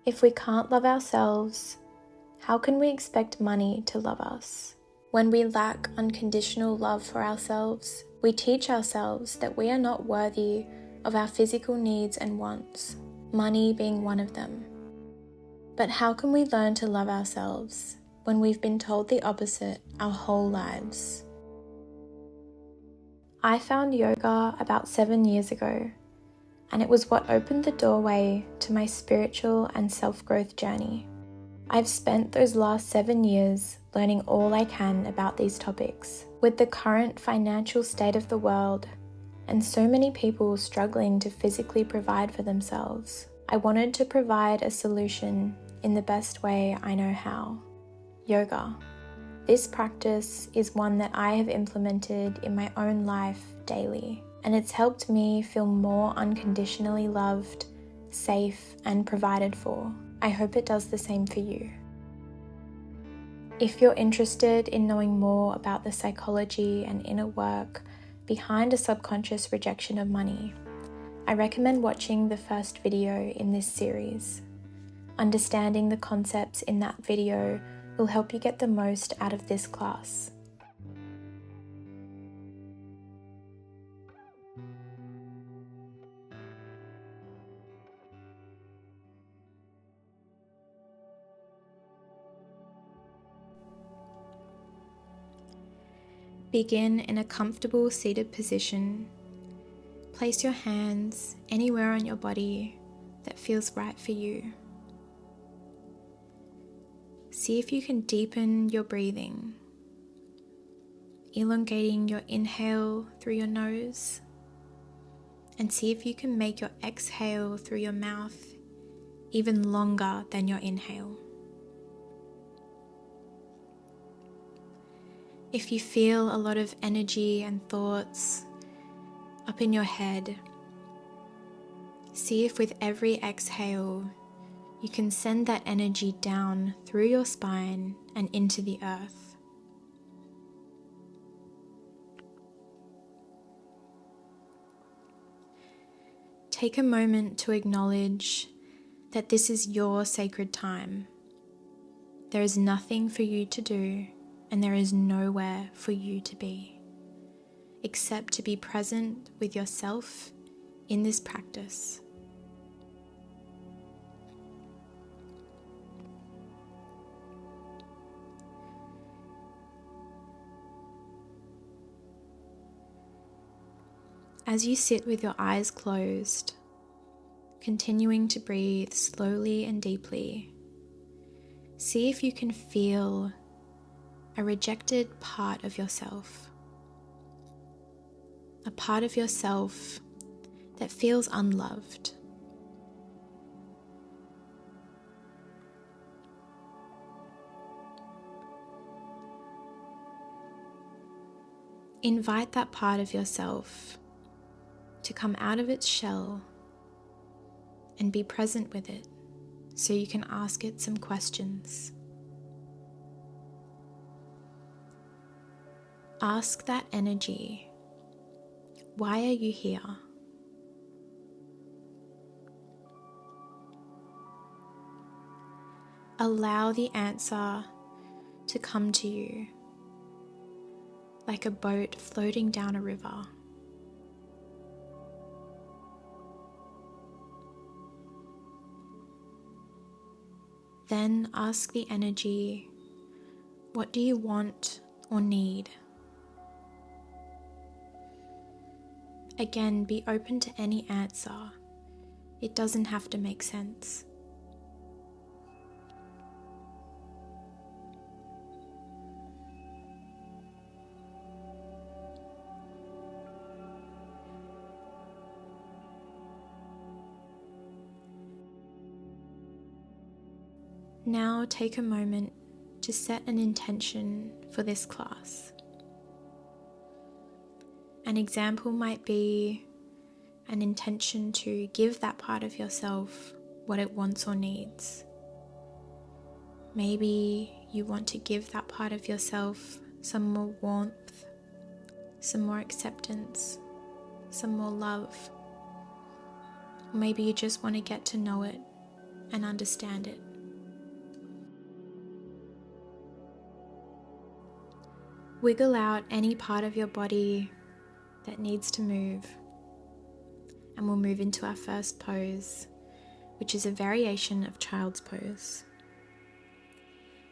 If we can't love ourselves, how can we expect money to love us? When we lack unconditional love for ourselves, we teach ourselves that we are not worthy of our physical needs and wants, money being one of them. But how can we learn to love ourselves when we've been told the opposite our whole lives? I found yoga about 7 years ago, and it was what opened the doorway to my spiritual and self-growth journey. I've spent those last 7 years learning all I can about these topics. With the current financial state of the world and so many people struggling to physically provide for themselves, I wanted to provide a solution in the best way I know how: yoga. This practice is one that I have implemented in my own life daily, and it's helped me feel more unconditionally loved, safe, and provided for. I hope it does the same for you. If you're interested in knowing more about the psychology and inner work behind a subconscious rejection of money, I recommend watching the first video in this series. Understanding the concepts in that video will help you get the most out of this class. Begin in a comfortable seated position. Place your hands anywhere on your body that feels right for you. See if you can deepen your breathing, elongating your inhale through your nose, and see if you can make your exhale through your mouth even longer than your inhale. If you feel a lot of energy and thoughts up in your head, see if with every exhale you can send that energy down through your spine and into the earth. Take a moment to acknowledge that this is your sacred time. There is nothing for you to do, and there is nowhere for you to be, except to be present with yourself in this practice. As you sit with your eyes closed, continuing to breathe slowly and deeply, see if you can feel a rejected part of yourself. A part of yourself that feels unloved. Invite that part of yourself to come out of its shell and be present with it so you can ask it some questions. Ask that energy, why are you here? Allow the answer to come to you like a boat floating down a river. Then ask the energy, what do you want or need? Again, be open to any answer. It doesn't have to make sense. Now take a moment to set an intention for this class. An example might be an intention to give that part of yourself what it wants or needs. Maybe you want to give that part of yourself some more warmth, some more acceptance, some more love. Or maybe you just want to get to know it and understand it. Wiggle out any part of your body that needs to move, and we'll move into our first pose, which is a variation of child's pose.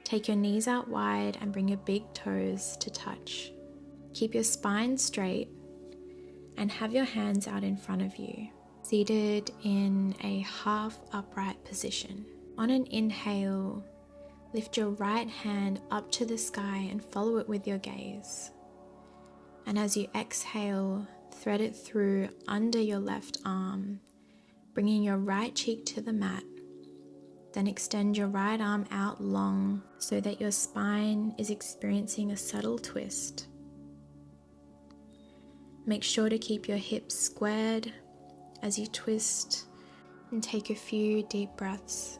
Take your knees out wide and bring your big toes to touch. Keep your spine straight and have your hands out in front of you, seated in a half upright position. On an inhale, lift your right hand up to the sky and follow it with your gaze. And as you exhale, thread it through under your left arm, bringing your right cheek to the mat. Then extend your right arm out long so that your spine is experiencing a subtle twist. Make sure to keep your hips squared as you twist, and take a few deep breaths.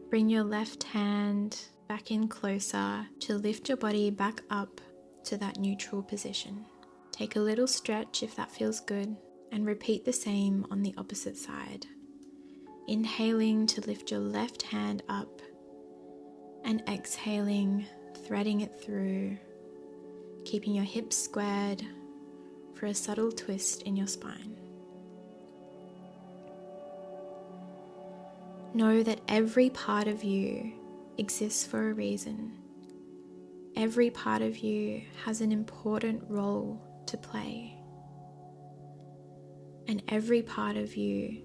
Bring your left hand back in closer to lift your body back up to that neutral position. Take a little stretch if that feels good, and repeat the same on the opposite side. Inhaling to lift your left hand up, and exhaling, threading it through, keeping your hips squared for a subtle twist in your spine. Know that every part of you exists for a reason. Every part of you has an important role to play. And every part of you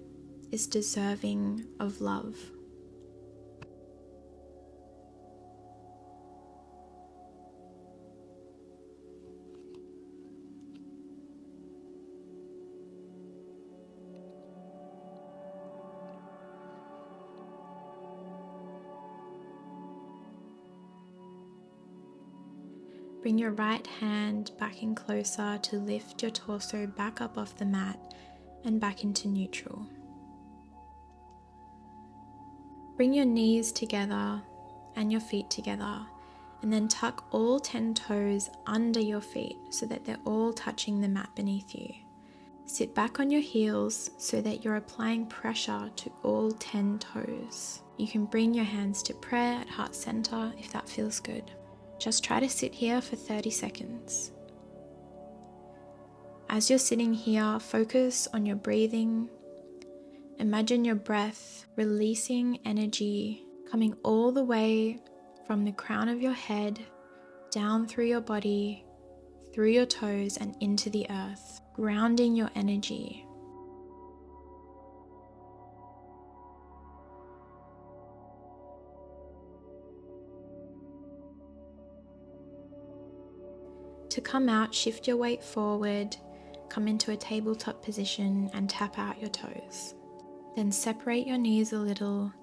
is deserving of love. Bring your right hand back in closer to lift your torso back up off the mat and back into neutral. Bring your knees together and your feet together, and then tuck all 10 toes under your feet so that they're all touching the mat beneath you. Sit back on your heels so that you're applying pressure to all 10 toes. You can bring your hands to prayer at heart center if that feels good. Just try to sit here for 30 seconds. As you're sitting here, focus on your breathing. Imagine your breath releasing energy coming all the way from the crown of your head, down through your body, through your toes and into the earth, grounding your energy. To come out, shift your weight forward, come into a tabletop position and tap out your toes. Then separate your knees a little,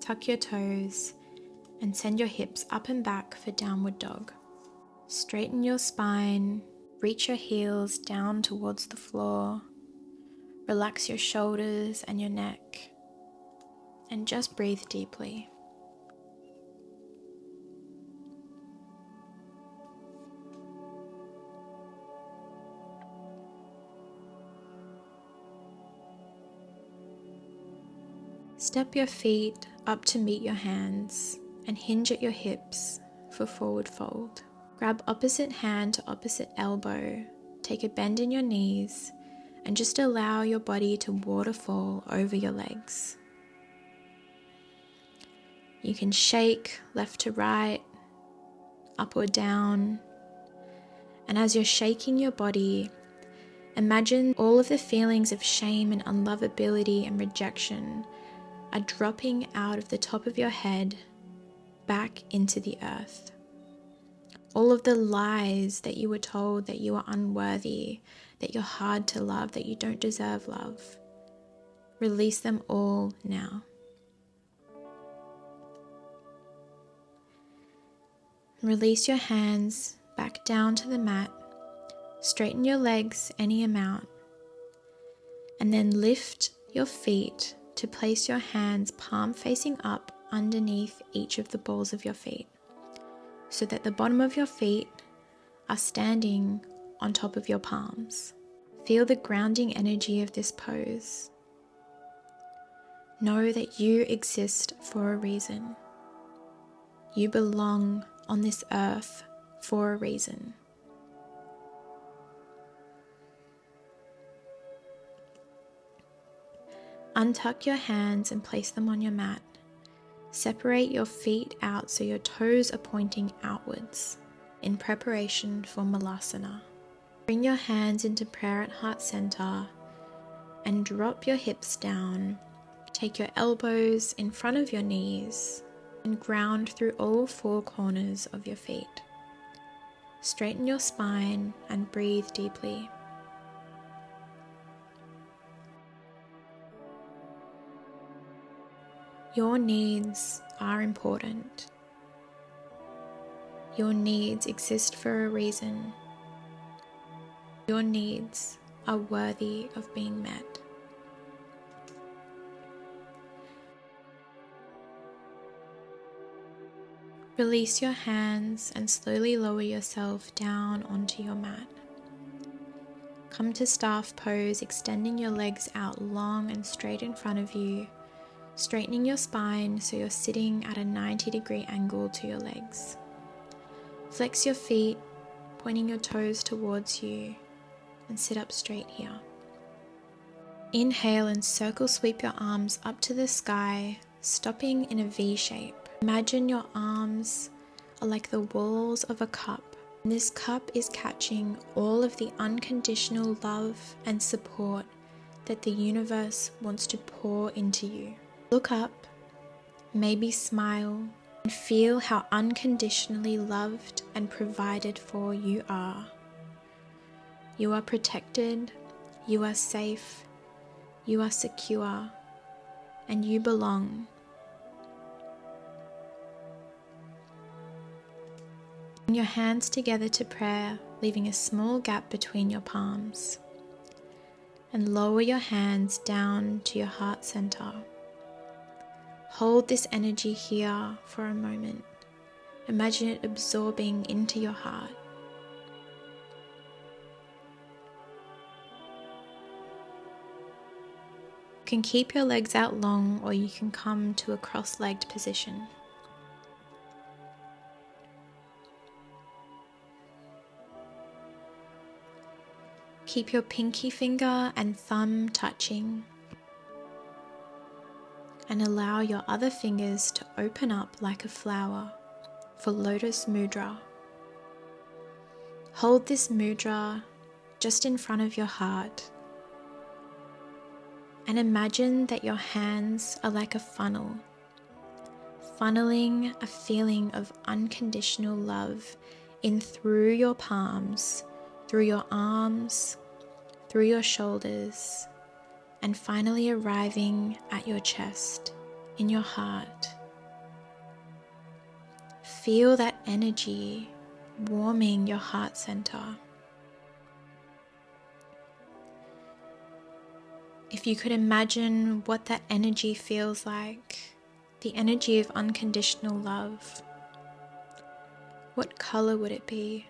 tuck your toes, and send your hips up and back for downward dog. Straighten your spine, reach your heels down towards the floor, relax your shoulders and your neck, and just breathe deeply. Step your feet up to meet your hands and hinge at your hips for forward fold. Grab opposite hand to opposite elbow, take a bend in your knees, and just allow your body to waterfall over your legs. You can shake left to right, up or down, and as you're shaking your body, imagine all of the feelings of shame and unlovability and rejection are dropping out of the top of your head back into the earth. All of the lies that you were told that you are unworthy, that you're hard to love, that you don't deserve love. Release them all now. Release your hands back down to the mat. Straighten your legs any amount. And then lift your feet to place your hands palm facing up underneath each of the balls of your feet. so that the bottom of your feet are standing on top of your palms. Feel the grounding energy of this pose. Know that you exist for a reason. You belong on this earth for a reason. Untuck your hands and place them on your mat. Separate your feet out so your toes are pointing outwards in preparation for Malasana. Bring your hands into prayer at heart center and drop your hips down. Take your elbows in front of your knees and ground through all four corners of your feet. Straighten your spine and breathe deeply. Your needs are important. Your needs exist for a reason. Your needs are worthy of being met. Release your hands and slowly lower yourself down onto your mat. Come to staff pose, extending your legs out long and straight in front of you, straightening your spine so you're sitting at a 90-degree angle to your legs. Flex your feet, pointing your toes towards you, and sit up straight here. Inhale and circle sweep your arms up to the sky, stopping in a V shape. Imagine your arms are like the walls of a cup. And this cup is catching all of the unconditional love and support that the universe wants to pour into you. Look up, maybe smile, and feel how unconditionally loved and provided for you are. You are protected, you are safe, you are secure, and you belong. Bring your hands together to prayer, leaving a small gap between your palms. And lower your hands down to your heart center. Hold this energy here for a moment. Imagine it absorbing into your heart. You can keep your legs out long, or you can come to a cross-legged position. Keep your pinky finger and thumb touching, and allow your other fingers to open up like a flower for Lotus Mudra. Hold this mudra just in front of your heart, and imagine that your hands are like a funnel, funneling a feeling of unconditional love in through your palms, through your arms, through your shoulders, and finally arriving at your chest, in your heart. Feel that energy warming your heart center. If you could imagine what that energy feels like, the energy of unconditional love, what color would it be?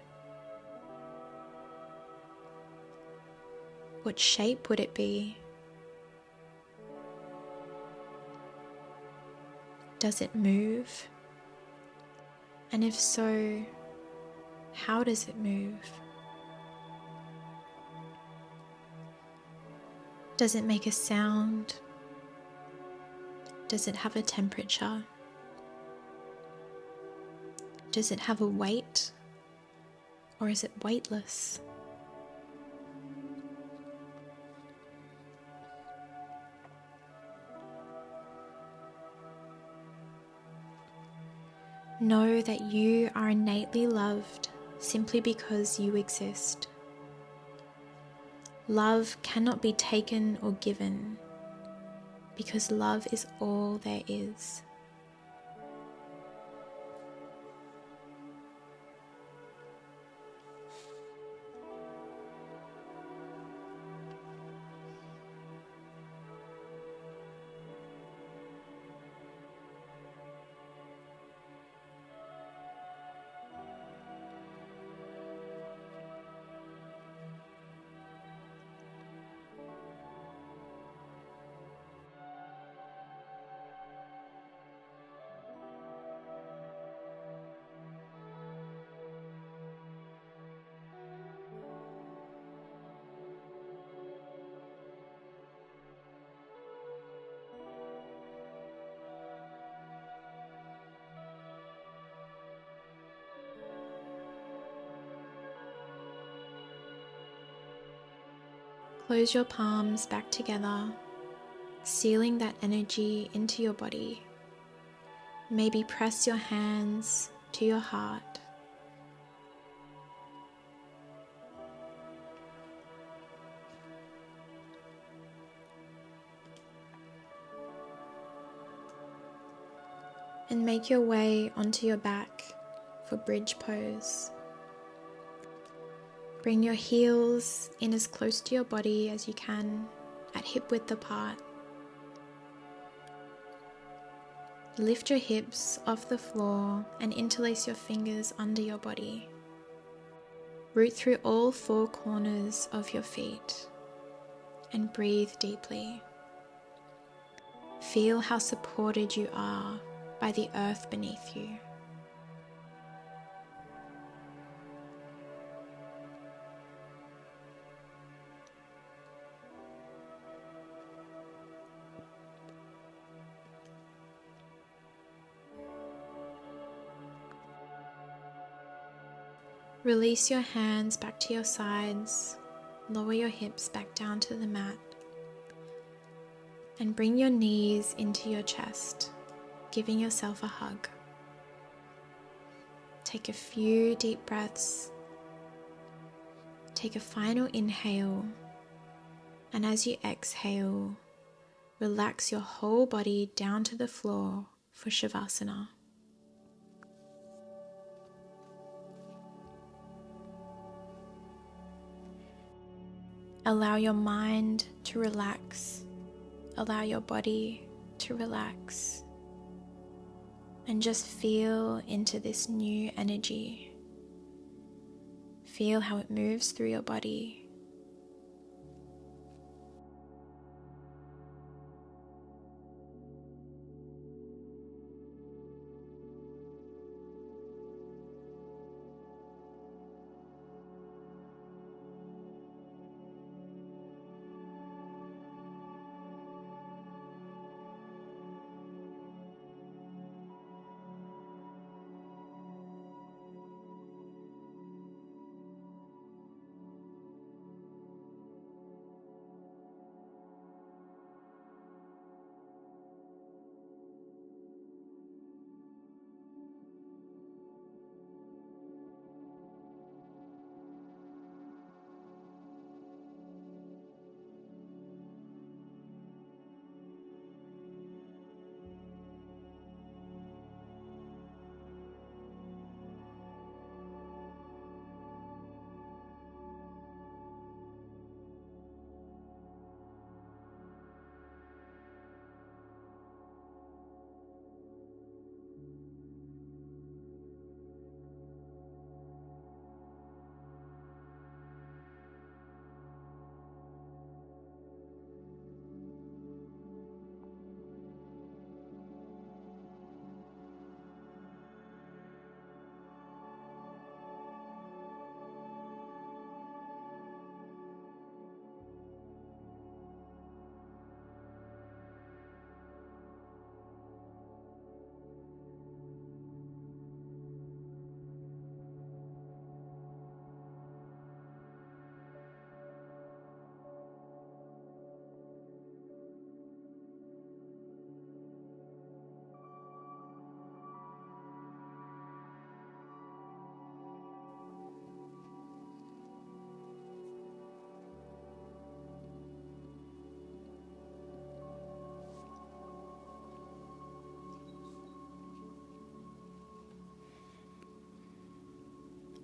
What shape would it be? Does it move? And if so, how does it move? Does it make a sound? Does it have a temperature? Does it have a weight? Or is it weightless? Know that you are innately loved simply because you exist. Love cannot be taken or given, because love is all there is. Close your palms back together, sealing that energy into your body. Maybe press your hands to your heart. And make your way onto your back for bridge pose. Bring your heels in as close to your body as you can, at hip width apart. Lift your hips off the floor and interlace your fingers under your body. Root through all four corners of your feet and breathe deeply. Feel how supported you are by the earth beneath you. Release your hands back to your sides, lower your hips back down to the mat, and bring your knees into your chest, giving yourself a hug. Take a few deep breaths, take a final inhale, and as you exhale, relax your whole body down to the floor for Shavasana. Allow your mind to relax, allow your body to relax, and just feel into this new energy. Feel how it moves through your body.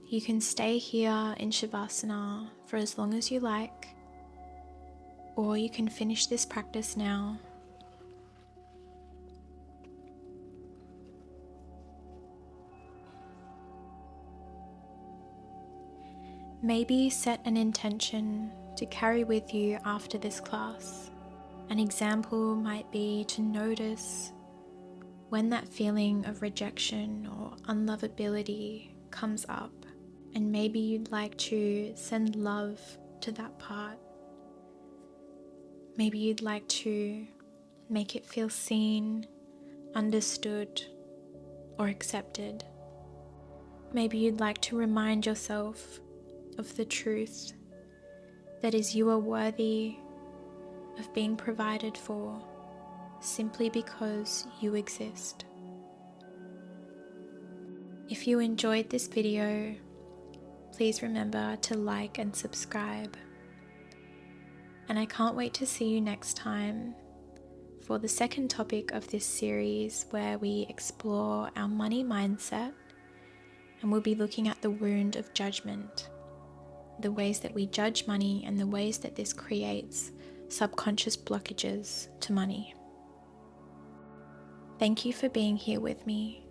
You can stay here in Shavasana for as long as you like, or you can finish this practice now. Maybe set an intention to carry with you after this class. An example might be to notice when that feeling of rejection or unlovability comes up, and maybe you'd like to send love to that part. Maybe you'd like to make it feel seen, understood, or accepted. Maybe you'd like to remind yourself of the truth That is, you are worthy of being provided for simply because you exist. If you enjoyed this video, please remember to like and subscribe. And I can't wait to see you next time for the second topic of this series, where we explore our money mindset, and we'll be looking at the wound of judgment, the ways that we judge money and the ways that this creates subconscious blockages to money. Thank you for being here with me.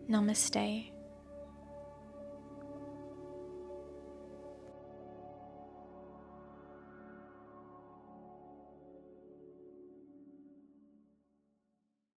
Namaste.